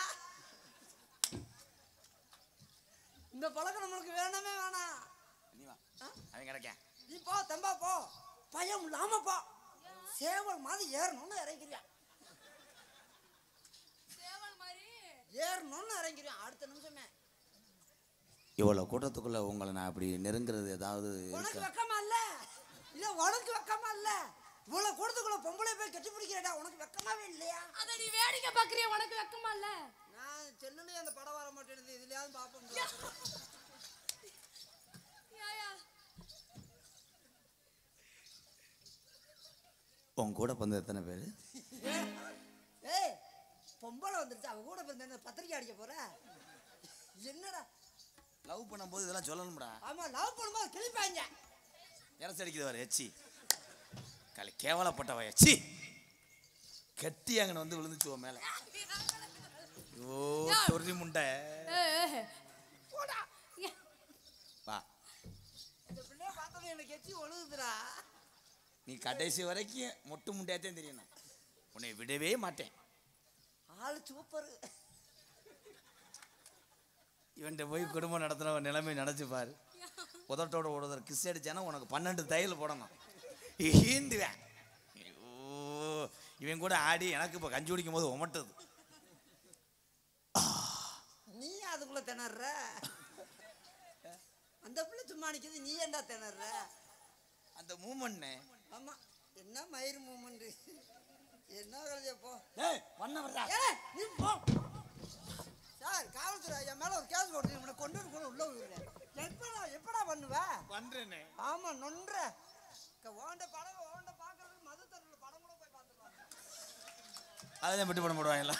இந்த பழக்கம் நம்மளுக்கு வேணவே வேணாம். நீ வா, அவன் கிடைக்க. நீ போ தம்பா, போ. பயம் இல்லாம போ. சேவல் மாதிரி ஏறணும்னு இறங்கிறியா? சேவல் மாதிரி ஏறணும்னு இறங்கிறியா அடுத்த நிமிஷமே. இவ்வளோ கூட்டத்துக்குள்ள உங்களை நான் அப்படி நெருங்குறது ஏதாவது உனக்கு இருக்கா? வெக்கமா இல்ல? இல்ல உனக்கு வெக்கமா இல்ல? இவ்வளவு கூட்டத்துக்குள்ள பொம்பளை போய் கட்டி பிடிக்கிறடா, உனக்கு வெக்கமாவே இல்லையா? அத நீ வேடிக்கை பாக்குறிய, உனக்கு வெக்கமா இல்ல? நான் செல்லுலயே அந்த படம் வர மாட்டேங்குது, இதுலயாவது பாப்போம். ஏயா, உன் கூட பிறந்த எத்தனை பேர்? ஏய், பொம்பளை வந்துருச்சு, அவ கூட பிறந்த பத்திரிக்கை அடிக்க போற என்னடா? லவ் பண்ணும்போது இதெல்லாம் சொல்லணும்டா. ஆமா, லவ் பண்ணும்போது கிழிப்பாங்க. இறச்சி அடிக்குது வர எச்சி கலை கேவலப்பட்டவ எச்சி கட்டி அங்கே வந்து விழுந்துச்சு உன் மேலே. ஓ தொறி முண்டை. போடா. வா, இந்த பிள்ளைய பார்த்தது எனக்கு எச்சி ஒழுகுதுடா. நீ கடைசி வரைக்கும் மொட்டு முண்டையாத்தான் தெரியும். நான் உன்னை விடவே மாட்டேன். ஆளு சூப்பர். இவன்கிட்ட போய் குடும்பம் நடத்துகிற நிலைமை நினச்சி பாரு. உதட்டோட உதற கிஸ் அடிச்சானா உனக்கு 12 தையல் போடணும். ஈந்துவேன். ஓ இவன் கூட ஆடி எனக்கு இப்போ கஞ்சி குடிக்கும் போது உமட்டுது. நீ அதுக்குள்ள திணற, அந்த பிள்ளை சும்மா நிக்குது, நீ ஏன்டா திணற? அந்த மூமெண்ட்னே. ஆமா, என்ன மயிர் மூமெண்ட், என்ன கழுதிய போ. ஏய் பண்ண வர்றா. நீ போ சார். காவல்துறை என் மேல ஒரு கேஸ் போட்டு இவனை கொண்டு கூட உள்ள விடுறேன். எப்படா பண்ணுவ? பண்றேனே. ஆமா நொன்ற ஓண்ட படம் ஓண்ட பாக்குறதுக்கு மது தருல படம் கூட போய் பார்த்துருவாங்க. அதில் விட்டு போட மாட்டாங்களா?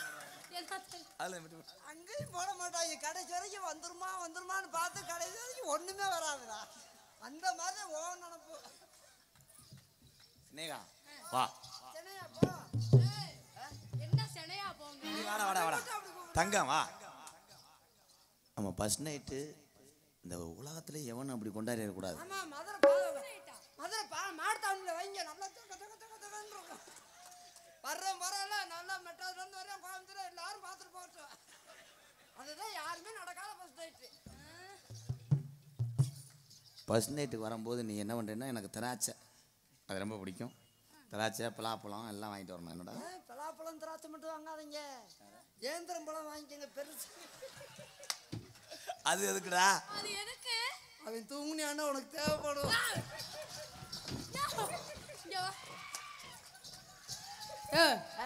அதில் விட்டு போட அங்கேயும் போட மாட்டாங்க. கடைசி வரைக்கும் வந்துருமான்னு பார்த்து கடைசி வரைக்கும் ஒண்ணுமே வராதுடா. அந்த மாதிரி ஓன் நினப்பு. ஸ்னேகா வா. சென்னையா போ. என்ன சென்னையா போங்க. நீ வாடா தங்கம் வா. நம்ம ஃபர்ஸ்ட் நைட்டு இந்த உலகத்துல எவனும் அப்படி கொண்டாடிடக்கூடாது. ஆமா, மதுரை மாடத்தாவணியில் வைங்க. நல்லா வர்றல நல்லா மெட்ராஸ்ல இருந்து வரேன், கோயம்புத்தூர் எல்லாரும் பார்த்துட்டு போட்டோம். அதுதான் யாருமே நடக்காத ஃபர்ஸ்ட் நைட்டு. ஃபர்ஸ்ட் நைட்டுக்கு வரும்போது நீ என்ன பண்ணுறேன்னா, எனக்கு திராட்சை அது ரொம்ப பிடிக்கும். திராட்சை பலாப்பழம் எல்லாம் வாங்கிட்டு வரணும். என்னடா பலாப்பழம் திராட்சை மட்டும் வாங்காதீங்க, ஏந்திரம் பழம் வாங்கிக்கங்க பெருசு. அது எதுக்குடா? அது எதுக்கு? அவன் தூங்குனியானா உனக்கு தேவைப்படும்.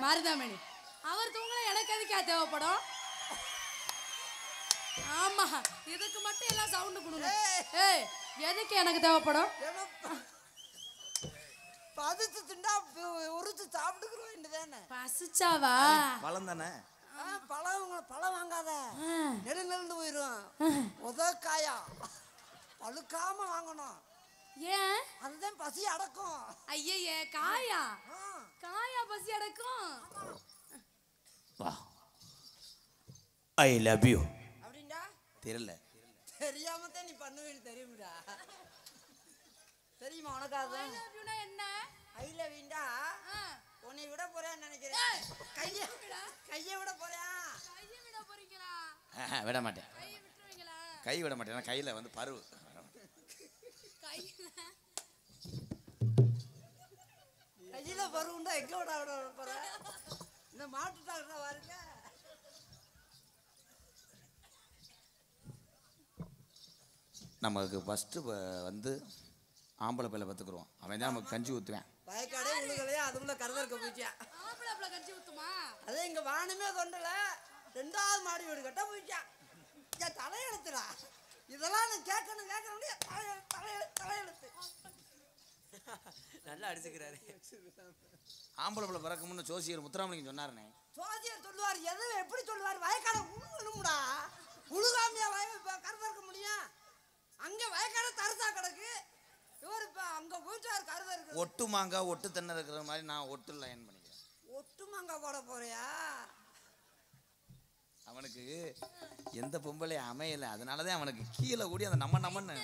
மருதாமணி அவர் தூங்கல, எனக்கு எதுக்கா தேவைப்படும்? ஆமா, இதுக்கு மட்டும் எல்லாம் சவுண்டு கொடுங்க. ஏய், எதுக்கு எனக்கு தேவைப்படும்? பதுச்சு திண்டா உரிச்சு சாப்பிட்டுக்கிறோம் வேண்டியதானே. பசிச்சாவா? பழம் தானே. பழம் வாங்காத, நெடுந்து போயிடும். காயா பழுக்காம வாங்கணும். ஏன்? அதுதான் பசி அடக்கும். ஐயே, காயா பசி அடக்கும். வா. I love you. அப்படின்டா தெரியல. தெரியாம தான் நீ பண்ணுவேன்னு தெரியும்டா. தெரியுமா உனக்கு? அது என்ன? ஐ லவ் யூடா. உன்னை விட போறேன்னு நினைக்கிறேன். கையை விட போறேன். விட மாட்டேன். கை விட மாட்டேன். கையில வந்து பருவு. கையில பருவுண்டா எங்க விட போற? இந்த மாட்டு டாக்டர் பாருங்க. நமக்கு ஃபர்ஸ்ட் வந்து ஆம்பளை பிள்ளை பத்துக்குருவோம். அவன் தான் நமக்கு கஞ்சி ஊற்றுவேன். வயக்காடே உழுகலையா, அதுக்குள்ள கருதற்க போயிச்சா. கஞ்சி ஊத்துமா? அதே இங்க வானமே தொண்டல 2வது மாடி வீடு கட்ட போயிச்சா. தலையெழுத்துடா இதெல்லாம் நான் கேட்கணும் தலையெழுத்து. நல்லா அடிச்சுக்கிறாரு. ஆம்பளை பிள்ளை பிறக்க முன்னு ஜோசியர் முத்துராமலிங்கம் சொன்னாருனே. ஜோசியர் சொல்லுவார். எது எப்படி சொல்லுவார்? வயக்காட உழுகணும்டா. உழுகாமையா கருதற்க முடியும்? அங்க வயக்காட தரசா கிடக்கு. இவர் இப்ப அங்க போயிட்டார் கருதற்கு. ஒட்டு மாங்காய் ஒட்டு தென்னை இருக்கிற மாதிரி நான் ஒட்டு லைன் பண்ணிக்கிறேன். ஒட்டு மாங்காய் போட போறியா? அவனுக்கு எந்த பொம்பளை அமையல, அதனாலதான் அவனுக்கு கீழே கூடி அந்த நம்மன்னு.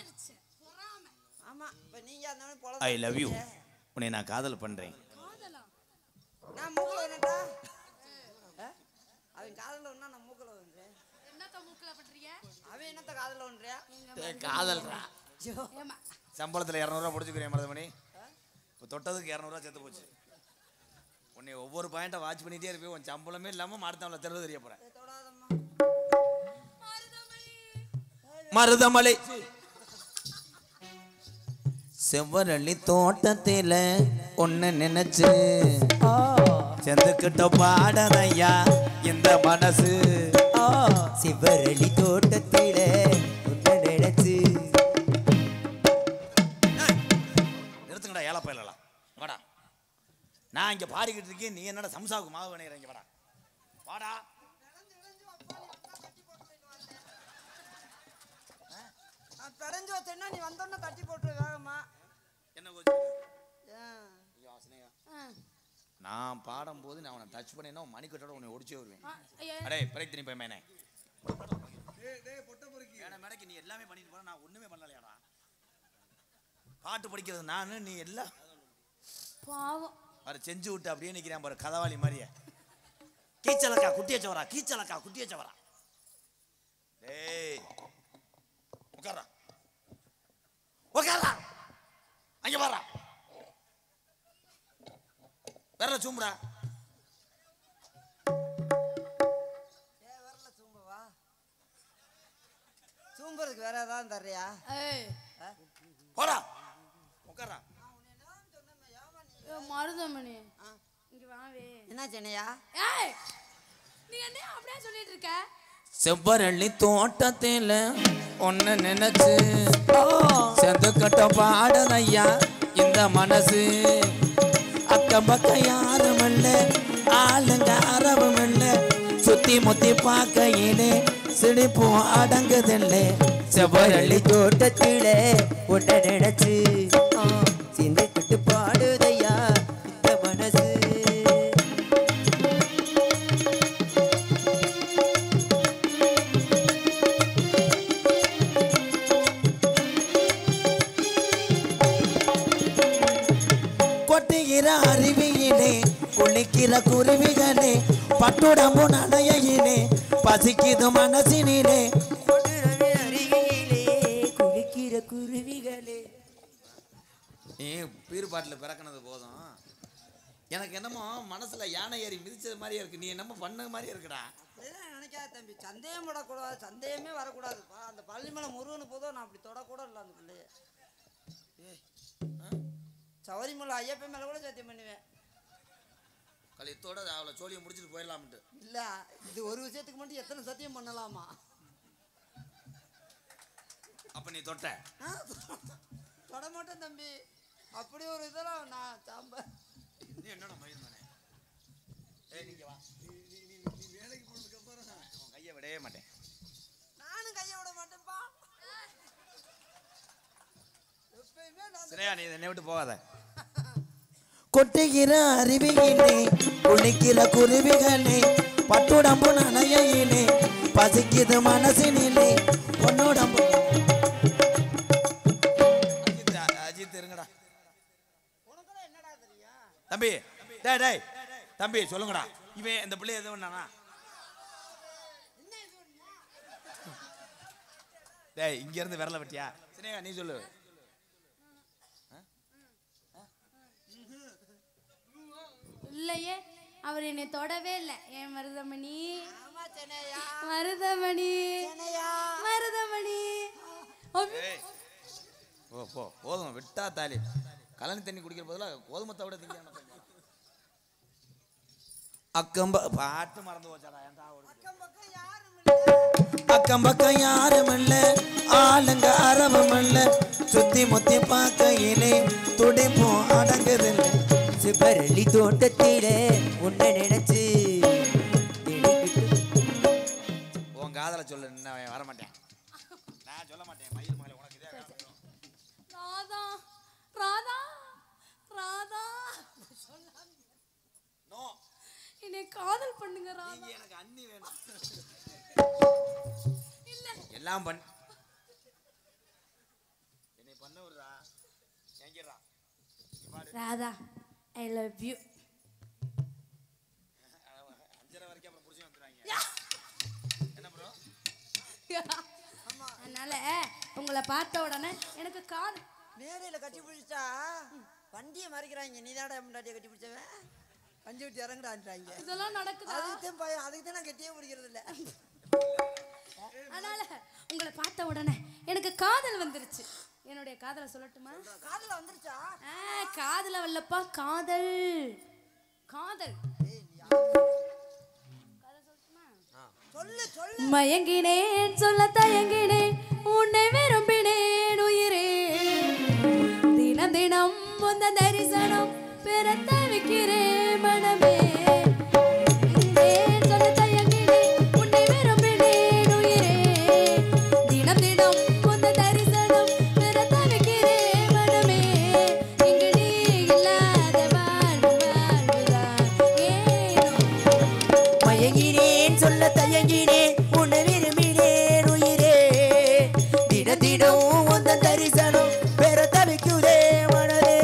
ஆமா, இப்ப நீங்க அந்த ஐ லவ் யூ. உன்னை நான் காதல் பண்றேன். நான் மூக்கல வேணட்டா? அவன் காதல ஒண்ணா நான் மூக்கல வேண்டேன். என்னத்த மூக்கல பண்றீங்க? அவன் என்னத்த காதல ஒன்றியா? காதல்ரா. சம்பளத்துல 200 ரூபா முடிச்சுக்கிறேன் மருதமணி. இப்போ தொட்டதுக்கு 200 ரூபா சேர்த்து போச்சு. உன்னை ஒவ்வொரு பாயிண்டா வாட்ச் பண்ணிட்டே இருப்பேன். உன் சம்பளமே இல்லாம மாடுத்தாவில் தெருவு தெரிய போறேன். மருதமலை செவ்வரளி தோட்டத்தில ஒன்னு நினைச்சு செந்துக்கிட்ட பாடதையா இந்த மனசு. சிவரளி தோட்டத்தில ஒன்னு நினைச்சு. நிறுத்துங்கடா ஏழை பயிலலாம். வாடா, நான் இங்க பாடிக்கிட்டு இருக்கேன். நீ என்னடா சம்சாவுக்கு மாவு வேணுற? இங்க வாடா வாடா. பெடஞ்சு வச்சேன்னா நீ வந்தோன்னா தட்டி போட்டு வேகமா. என்ன ஏன் நான் பாடும்போது நான் அவனை டச் பண்ணேன்னா மணிக்கட்டோட உன்னை ஒடிச்சே வருவேன். அடே பிரயத்தினி போய் மேனே மேடைக்கு நீ எல்லாமே பண்ணிட்டு போற, நான் ஒண்ணுமே பண்ணலையாடா. பாட்டு படிக்கிறது நானு, நீ எல்லாம் பாவம். அவரை செஞ்சு விட்டு அப்படியே நிற்கிறேன் பாரு கதவாளி மாதிரியே. கீச்சலக்கா குட்டியச்சவரா, கீச்சலக்கா குட்டியச்சவரா. டேய் உட்காரா உட்காரா, அங்க பாரா. வேற சூம்புடா. தூங்குறதுக்கு வேற ஏதாவது தர்றியா? ஏய் போடா உட்காரா. மருதமணி இங்க வாவே. என்ன சென்னையா? ஏய் நீ என்ன அப்படியே சொல்லிட்டு இருக்க? செவ்வரளி தோட்டத்தில் ஒன்னு நினைச்சு செந்து கட்ட பாடலையா இந்த மனசு. அக்கம் பக்கம் யாரும் இல்ல, ஆளுங்க அரவும் இல்ல, சுத்தி முத்தி பார்க்கையிலே சிரிப்பும் அடங்குதில்லை. செவ்வரளி தோட்டத்திலே உன்னை நினைச்சு சிந்திக்கிட்டு பாடுதையா இந்த மனசு. கொட்டுகிற அருவியிலே குளிக்கிற குருவிகளே பட்டுடம்பு நடையிலே பசிக்குது மனசினிலே. அருகிலே குளிக்கிற குருவிகளே. நீ பீர் பாட்டில் பிறக்கினது போதும், எனக்கு என்னமோ மனசுல யானை ஏறி மிதிச்சது மாதிரியே இருக்கு. நீ என்னமோ பண்ண மாதிரியே இருக்குடா. அப்படிலாம் நினைக்காத தம்பி, சந்தேகம் படக்கூடாது, சந்தேகமே வரக்கூடாதுப்பா. அந்த பள்ளிமலை முருகனு போதும் நான் அப்படி தொடக்கூட இல்லை அந்த பிள்ளைய. சபரிமலை ஐயப்பன் மேலே கூட சத்தியம் பண்ணுவேன். கலியத்தோட அவளை சோழியை முடிச்சுட்டு போயிடலாம்ட்டு. இல்லை, இது ஒரு விஷயத்துக்கு மட்டும் எத்தனை சத்தியம் பண்ணலாமா? அப்ப நீ தொட்ட தொட மாட்டேன் தம்பி. அப்படி ஒரு இதெல்லாம் நான் சாம்ப நீ என்னடா மயிர் தானே. ஏய் நீங்க வா, நீ வேலைக்கு போனதுக்கு அப்புறம் உன் கையை விடவே மாட்டேன். நானும் கையை விட மாட்டேன்ப்பா. எப்பயுமே நான் சினையா நீ என்னை விட்டு போகாத. கொட்டுகிற அருவியிலே குளிக்கிற குருவிகளே பட்டுடம்பு நனையிலே பசிக்குது மனசினிலே பொன்னுடம்பு. அஜித் இருங்கடா உனக்குலாம் என்னடா தெரியும்? தம்பி. டேய் டேய் தம்பி சொல்லுங்கடா, இவன் இந்த பிள்ளை எது பண்ணானா? டேய் இங்க இருந்து விரல வெட்டியா? சினேகா நீ சொல்லு. இல்லையே, அவர் என்னை தொடவே இல்லை. ஏன் மருதமணி? ஆமா சென்னையா, மருதமணி சென்னையா. மருதமணி. ஏய் ஓ போ போதும் விட்டா தாலி. கலனி தண்ணி குடிக்கிற போதில் கோதுமத்தை விட திங்க. அக்கம் பாட்டு மறந்து போச்சாடா. அக்கம் பக்கம் யாரும் இல்லை. அக்கம் பக்கம் யாரும் இல்ல, ஆளுங்க அரவும் இல்ல, சுத்தி முத்தி பார்க்கையிலே துடிப்பும் அடங்குதில்லை. செவ்வரளி தோட்டத்திலே உன்னை நினைச்சு உன் காதல சொல்லு, நான் வர மாட்டேன். நான் சொல்ல மாட்டேன். மயில் மகளை உனக்கு இதே வேலை வேணும். ராதா ராதா ராதா நோ, என்னை காதல் பண்ணுங்க ராதா. நீங்க எனக்கு அண்ணி வேணும். இல்ல எல்லாம் பண்ண என்னை பண்ண விடுறா. எங்கிறா ராதா, ஐ லவ் யூ. 5:30 வரைக்கும் அப்புறம் புடிச்சு வந்துடுவாங்க. என்ன ப்ரோ? அதனால உங்களை பார்த்த உடனே எனக்கு காதல். மேடையில கட்டி பிடிச்சா வண்டியை மறைக்கிறாங்க. நீ தாடா முன்னாடியே கட்டி பிடிச்சவன். வண்டி விட்டு இறங்குறான்றாங்க. இதெல்லாம் நடக்குதா? அதுக்குதான் பயம், அதுக்குதான் நான் கட்டியே பிடிக்கிறது இல்லை. அதனால உங்களை பார்த்த உடனே எனக்கு காதல் வந்துருச்சு. என்னுடைய காதலை சொல்லட்டுமா? காதுல வந்துருச்சா? காதல வரலப்பா, காதல் காதல். சொல்லு சொல்லு. மயங்கினேன் சொல்ல தயங்கினேன், உன்னை விரும்பினேன் உயிரே. தினம் தினம் உந்த தரிசனம் பெற தவிக்கிறேன் மனமே. சொல்ல தயங்கினேன், உன்னை விரும்பினேன் உயிரே. தினம் தினம் உந்த தரிசனம் பெற தவிக்கிறேன் மனமே. இங்கு நீ இல்லாத வாழ்வு வாழ்வுதான் ஏனோ. மயங்கினேன் சொல்ல தயங்கினேன் உன்னை விரும்பினேன் உயிரே. தினம் உந்த தரிசனம் பெற தவிக்குதே மனதே.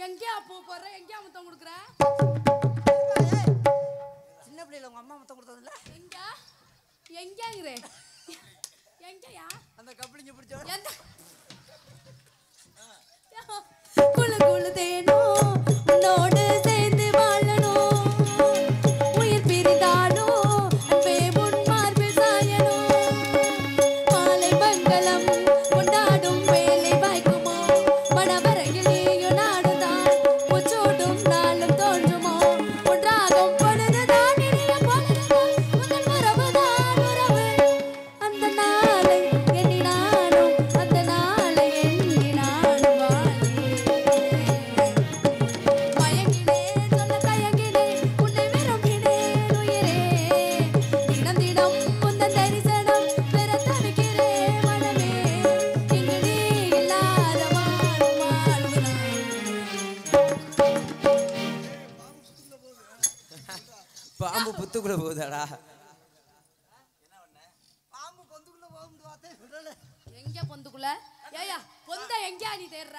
எங்கேயா பூ போடுற எங்கேயா முத்தம் கொடுக்குற ஏய், சின்ன பிள்ளையில உங்க அம்மா முத்தம் கொடுத்ததில்ல எங்க எங்கங்கிறே எங்கயா அந்த கப்பலிங்க பிடிச்ச எந்த குளு குளு தேனோ உன்னோடு சேர்ந்து வாழணும் உயிர் பிரிந்தானோ அன்பே முன் மார்பில் சாயணும் மாலை மங்களம் கொண்டாடும் வேலை வாய்க்குமோ மனவரையில் நீயும் நாடுதான் முச்சோடும் நாளும் தோன்றுமோ ஒன்றாகும் பொழுதுதான் இனிய பொழுதுதான் முதல் உறவுதான் உறவு அந்த நாளை எண்ணி நானும் அந்த நாளை எண்ணி நானும் மயங்கினேன் சொல்ல தயங்கினேன் உன்னை விரும்பினேன் உயிரே தினம் தினம் உந்தன் தரிசனம் பெற தவிக்கிறேன் மனமே இங்கு நீ இல்லாத வாழும் வாழ்வுதான் பாம்பு புத்துக்குள்ள போகுதாடா பாம்பு பொந்துக்குள்ள போகுது பார்த்தே விடல எங்க பொந்துக்குள்ள ஏயா பொந்த எங்கயா நீ தேடுற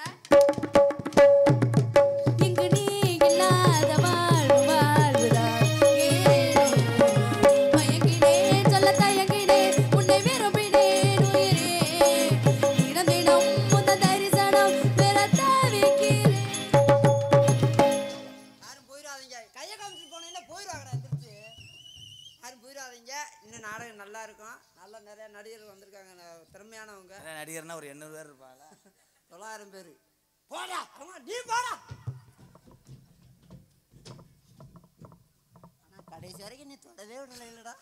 இங்கு நீ இல்லாத வாழ்வு வாழ்வுதான் ஏனோ மயங்கினேன் சொல்ல தயங்கினேன் உன்னை விரும்பினேன் உயிரே தினம் தினம் உந்தன் தரிசனம் பெற தவிக்கிறேன் யாரும் போயிடாதீங்க கையை காமிச்சிட்டு போனீங்கன்னா போயிடுவாங்கடா திருச்சி யாரும் போயிடாதீங்க இன்னும் நாடகம் நல்லா இருக்கும் நல்லா நிறைய நடிகர்கள் வந்திருக்காங்க திறமையானவங்க நடிகர்னா ஒரு 800 பேர் இருப்பாங்களா 900 பேர் போடா அம்மா நீ போடா ஆனா கடைசி வரைக்கும் நீ தொடவே விடல இல்லடா